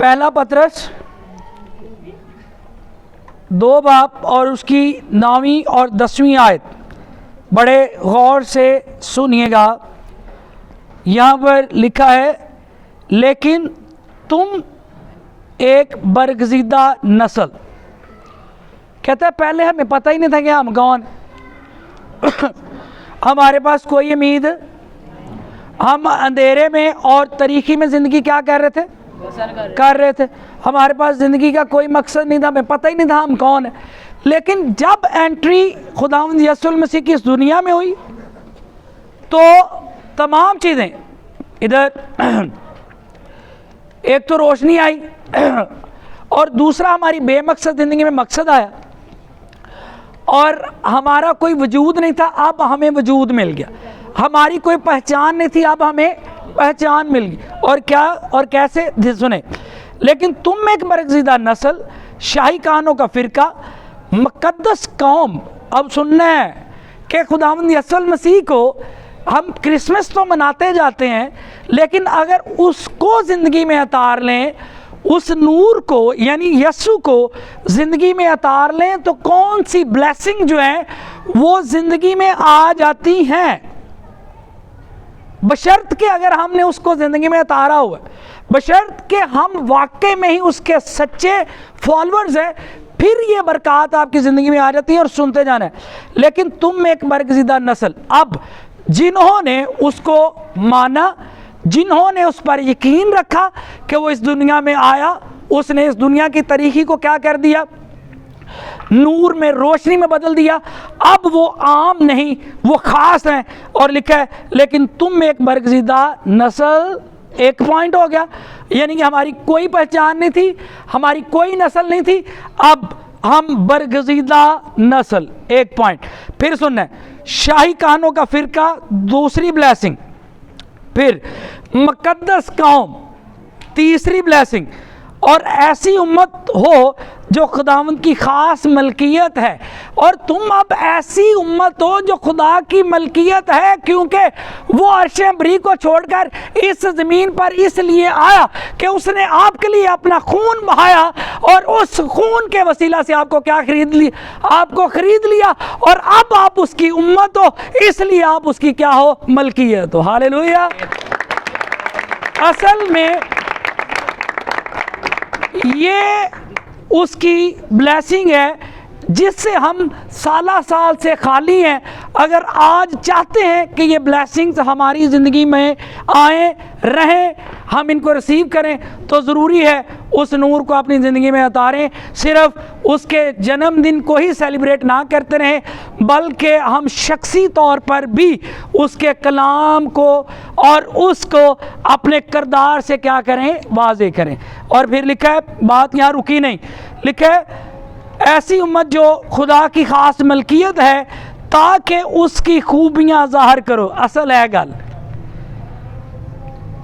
पहला पतरस 2 बाब और उसकी 9वीं और 10वीं आयत बड़े गौर से सुनिएगा। यहाँ पर लिखा है, लेकिन तुम एक बरगजीदा नस्ल। कहता है पहले हमें पता ही नहीं था कि हम कौन हमारे पास कोई उम्मीद, हम अंधेरे में और तरीकी में ज़िंदगी क्या कर रहे थे। हमारे पास ज़िंदगी का कोई मकसद नहीं था, हमें पता ही नहीं था हम कौन है। लेकिन जब एंट्री खुदावंद यीशु मसीह की इस दुनिया में हुई तो तमाम चीज़ें इधर एक तो रोशनी आई और दूसरा हमारी बेमकसद ज़िंदगी में मकसद आया, और हमारा कोई वजूद नहीं था, अब हमें वजूद मिल गया। हमारी कोई पहचान नहीं थी, अब हमें पहचान मिल गई। और क्या और कैसे, सुने, लेकिन तुम एक बरगजीदा नस्ल, शाही कानों का फ़िरका, मुकद्दस कौम। अब सुनना है कि खुदावंद यीशु मसीह को हम क्रिसमस तो मनाते जाते हैं, लेकिन अगर उसको ज़िंदगी में उतार लें, उस नूर को यानी यीशु को ज़िंदगी में उतार लें, तो कौन सी ब्लेसिंग जो है वो ज़िंदगी में आ जाती हैं। बशर्त कि अगर हमने उसको ज़िंदगी में उतारा हुआ, बशर्त कि हम वाकई में ही उसके सच्चे फॉलोअर्स हैं, फिर ये बरकत आपकी ज़िंदगी में आ जाती है और सुनते जाना है। लेकिन तुम एक बरगजीदा नस्ल, अब जिन्होंने उसको माना, जिन्होंने उस पर यकीन रखा कि वो इस दुनिया में आया, उसने इस दुनिया की तरीक़ी को क्या कर दिया, नूर में, रोशनी में बदल दिया। अब वो आम नहीं, वो ख़ास हैं। और लिखा है, लेकिन तुम एक बरगजीदा नस्ल। एक पॉइंट हो गया, यानी कि हमारी कोई पहचान नहीं थी, हमारी कोई नस्ल नहीं थी, अब हम बरगजीदा नस्ल। एक पॉइंट फिर सुनना है, शाही कानों का फ़िरका, दूसरी ब्लेसिंग, फिर मुकद्दस कौम, तीसरी ब्लेसिंग, और ऐसी उम्मत हो जो खुदावंद की ख़ास मलकियत है। और तुम अब ऐसी उम्मत हो जो खुदा की मलकियत है, क्योंकि वो अर्श बरी को छोड़कर इस ज़मीन पर इसलिए आया कि उसने आपके लिए अपना खून बहाया, और उस खून के वसीला से आपको क्या खरीद लिया, आपको खरीद लिया, और अब आप उसकी उम्मत हो, इसलिए आप उसकी क्या हो, मलकियत हो। हालेलुया। असल में ये उसकी ब्लेसिंग है जिससे हम साला साल से खाली हैं। अगर आज चाहते हैं कि ये ब्लेसिंग्स हमारी ज़िंदगी में आए, रहें, हम इनको रिसीव करें, तो ज़रूरी है उस नूर को अपनी ज़िंदगी में उतारें। सिर्फ उसके जन्मदिन को ही सेलिब्रेट ना करते रहें, बल्कि हम शख्सी तौर पर भी उसके कलाम को और उसको अपने किरदार से क्या करें, वाज़े करें। और फिर लिखा है, बात यहाँ रुकी नहीं, लिखा है ऐसी उम्मत जो खुदा की ख़ास मलकियत है, ताकि उसकी खूबियाँ ज़ाहिर करो। असल है गल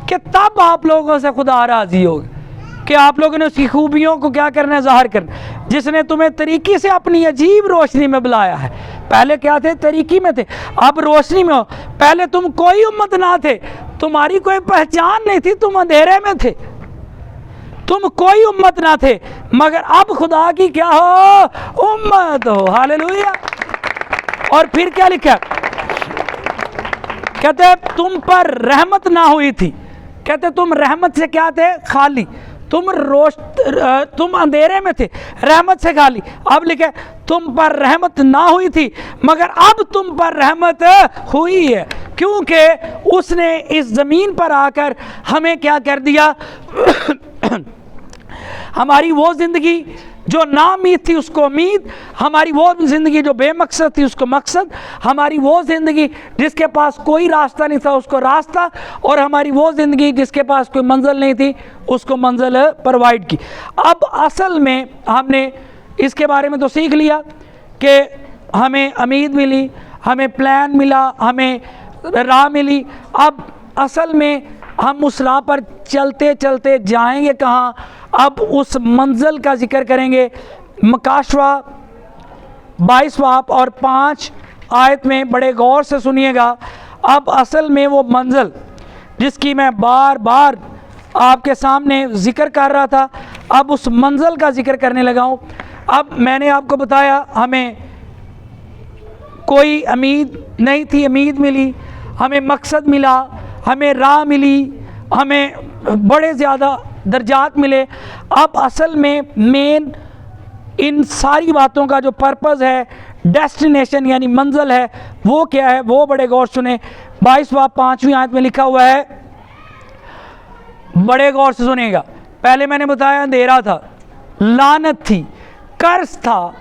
कि तब आप लोगों से खुदा राज़ी होगा कि आप लोगों ने उसकी खूबियों को क्या करना है, ज़ाहिर करना। जिसने तुम्हें तरीक़ी से अपनी अजीब रोशनी में बुलाया है। पहले क्या थे, तरीक़ी में थे, अब रोशनी में हो। पहले तुम कोई उम्मत ना थे, तुम्हारी कोई पहचान नहीं थी, तुम अंधेरे में थे, तुम कोई उम्मत ना थे, मगर अब खुदा की क्या हो, उम्मत हो। हालेलुया। और फिर क्या लिखा, कहते हैं तुम पर रहमत ना हुई थी। कहते तुम रहमत से क्या थे, खाली, तुम अंधेरे में थे, रहमत से खाली। अब लिखे तुम पर रहमत ना हुई थी, मगर अब तुम पर रहमत हुई है, क्योंकि उसने इस ज़मीन पर आकर हमें क्या कर दिया हमारी वो ज़िंदगी जो ना उम्मीद थी उसको उम्मीद, हमारी वो ज़िंदगी जो बेमकसद थी उसको मकसद, हमारी वो ज़िंदगी जिसके पास कोई रास्ता नहीं था उसको रास्ता, और हमारी वो ज़िंदगी जिसके पास कोई मंजिल नहीं थी उसको मंजिल प्रोवाइड की। अब असल में हमने इसके बारे में तो सीख लिया कि हमें उम्मीद मिली, हमें प्लान मिला, हमें राह मिली। अब असल में हम उस राह पर चलते चलते जाएंगे कहाँ, अब उस मंजिल का जिक्र करेंगे। मकाशवा 22 बाब और 5 आयत में बड़े गौर से सुनिएगा। अब असल में वो मंजिल जिसकी मैं बार बार आपके सामने ज़िक्र कर रहा था, अब उस मंज़िल का ज़िक्र करने लगा हूँ। अब मैंने आपको बताया हमें कोई उम्मीद नहीं थी, उम्मीद मिली, हमें मकसद मिला, हमें राह मिली, हमें बड़े ज़्यादा दर्जात मिले। अब असल में मेन इन सारी बातों का जो पर्पज़ है, डेस्टिनेशन यानी मंजिल है, वो क्या है, वो बड़े गौर सुने। 22 बाब 5वीं आयत में लिखा हुआ है, बड़े गौर से सुनेगा। पहले मैंने बताया अंधेरा था, लानत थी, कर्ज था,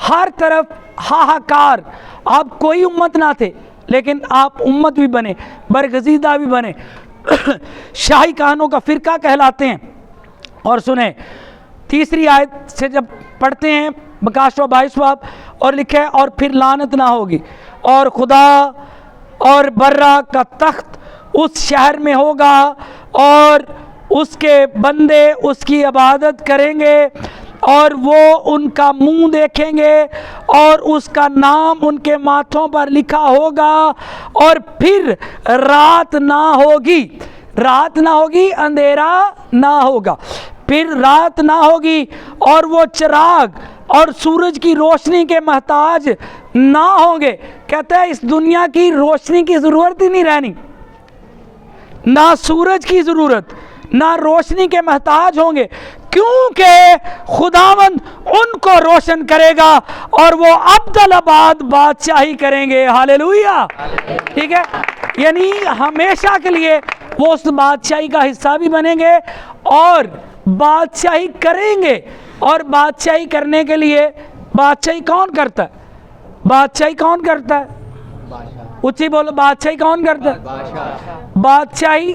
हर तरफ हाहाकार, आप कोई उम्मत ना थे लेकिन आप उम्मत भी बने, बरगजीदा भी बने, शाही कहानों का फ़िरका कहलाते हैं। और सुने तीसरी आयत से जब पढ़ते हैं बकाशवा 22 बाब, और लिखा है और फिर लानत ना होगी और खुदा और बर्रा का तख्त उस शहर में होगा और उसके बंदे उसकी इबादत करेंगे और वो उनका मुंह देखेंगे और उसका नाम उनके माथों पर लिखा होगा और फिर रात ना होगी, रात ना होगी, अंधेरा ना होगा, फिर रात ना होगी और वो चिराग और सूरज की रोशनी के मोहताज ना होंगे। कहते हैं इस दुनिया की रोशनी की ज़रूरत ही नहीं रहनी, ना सूरज की ज़रूरत, ना रोशनी के मोहताज होंगे, क्योंकि खुदावंद उनको रोशन करेगा और वो अब्दुल-आबाद बादशाही करेंगे। हालेलुया, ठीक है, यानी हमेशा के लिए वो उस बादशाही का हिस्सा भी बनेंगे और बादशाही करेंगे। और बादशाही करने के लिए बादशाही कौन करता है? बादशाही कौन करता है? ऊंची बोलो, बादशाही कौन करता है? बादशाही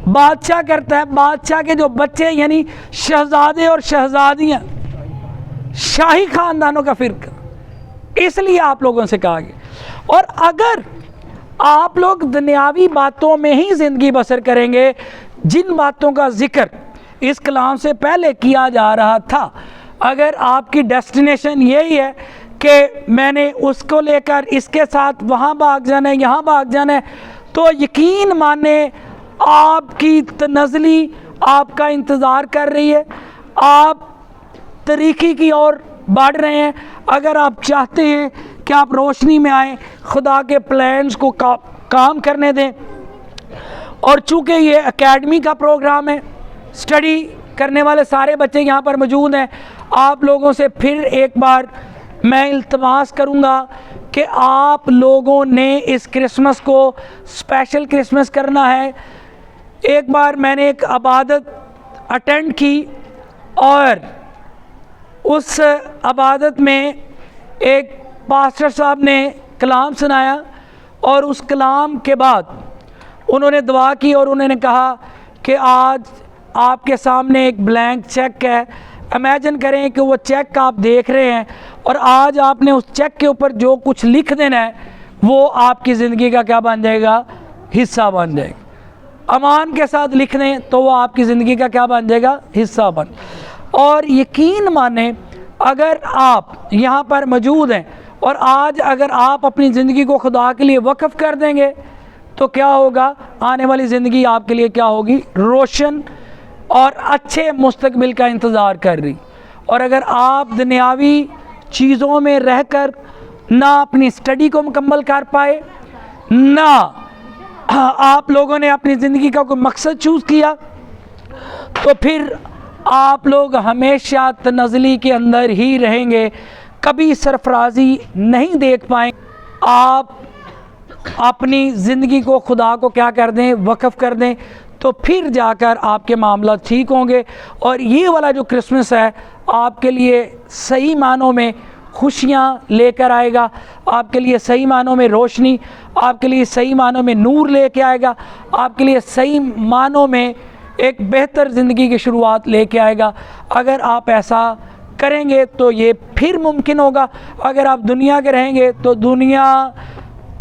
बादशाह करता है। बादशाह के जो बच्चे यानी शहजादे और शहजादियाँ, शाही खानदानों का फिरका, इसलिए आप लोगों से कहा गया। और अगर आप लोग दुनियावी बातों में ही ज़िंदगी बसर करेंगे, जिन बातों का जिक्र इस कलाम से पहले किया जा रहा था, अगर आपकी डेस्टिनेशन यही है कि मैंने उसको लेकर इसके साथ वहाँ भाग जाना है, यहाँ भाग जाना है, तो यकीन माने आपकी तनज़ली आपका इंतज़ार कर रही है, आप तरीक़ी की ओर बढ़ रहे हैं। अगर आप चाहते हैं कि आप रोशनी में आएँ, खुदा के प्लान्स को काम करने दें, और चूँकि ये एकेडमी का प्रोग्राम है, स्टडी करने वाले सारे बच्चे यहाँ पर मौजूद हैं, आप लोगों से फिर एक बार मैं इल्तमास करूँगा कि आप लोगों ने इस क्रिसमस को स्पेशल क्रिसमस करना है। एक बार मैंने एक इबादत अटेंड की और उस इबादत में एक पास्टर साहब ने कलाम सुनाया और उस कलाम के बाद उन्होंने दुआ की और उन्होंने कहा कि आज आपके सामने एक ब्लैंक चेक है। इमेजिन करें कि वो चेक आप देख रहे हैं और आज आपने उस चेक के ऊपर जो कुछ लिख देना है वो आपकी ज़िंदगी का क्या बन जाएगा? हिस्सा बन जाएगा। अमान के साथ लिख दें तो वो आपकी ज़िंदगी का क्या बन जाएगा? हिस्सा बन। और यकीन माने अगर आप यहाँ पर मौजूद हैं और आज अगर आप अपनी ज़िंदगी को खुदा के लिए वक्फ़ कर देंगे तो क्या होगा? आने वाली ज़िंदगी आपके लिए क्या होगी? रोशन और अच्छे मुस्तकबिल का इंतज़ार कर रही। और अगर आप दुनियावी चीज़ों में रहकर ना अपनी स्टडी को मुकम्मल कर पाए, ना आप लोगों ने अपनी ज़िंदगी का कोई मकसद चूज़ किया, तो फिर आप लोग हमेशा तनज़ली के अंदर ही रहेंगे, कभी सरफराजी नहीं देख पाएंगे। आप अपनी ज़िंदगी को खुदा को क्या कर दें? वक्फ़ कर दें, तो फिर जाकर आपके मामला ठीक होंगे। और ये वाला जो क्रिसमस है आपके लिए सही मानों में खुशियाँ लेकर आएगा, आपके लिए सही मानों में रोशनी, आपके लिए सही मानों में नूर लेके आएगा, आपके लिए सही मानों में एक बेहतर ज़िंदगी की शुरुआत लेके आएगा। अगर आप ऐसा करेंगे तो ये फिर मुमकिन होगा। अगर आप दुनिया के रहेंगे तो दुनिया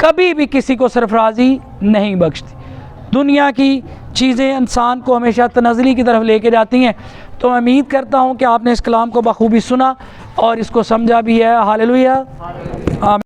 कभी भी किसी को सरफराजी नहीं बख्शती। दुनिया की चीज़ें इंसान को हमेशा तनज़ली की तरफ लेके जाती हैं। तो मैं उम्मीद करता हूँ कि आपने इस कलाम को बखूबी सुना और इसको समझा भी है। हालेलुया।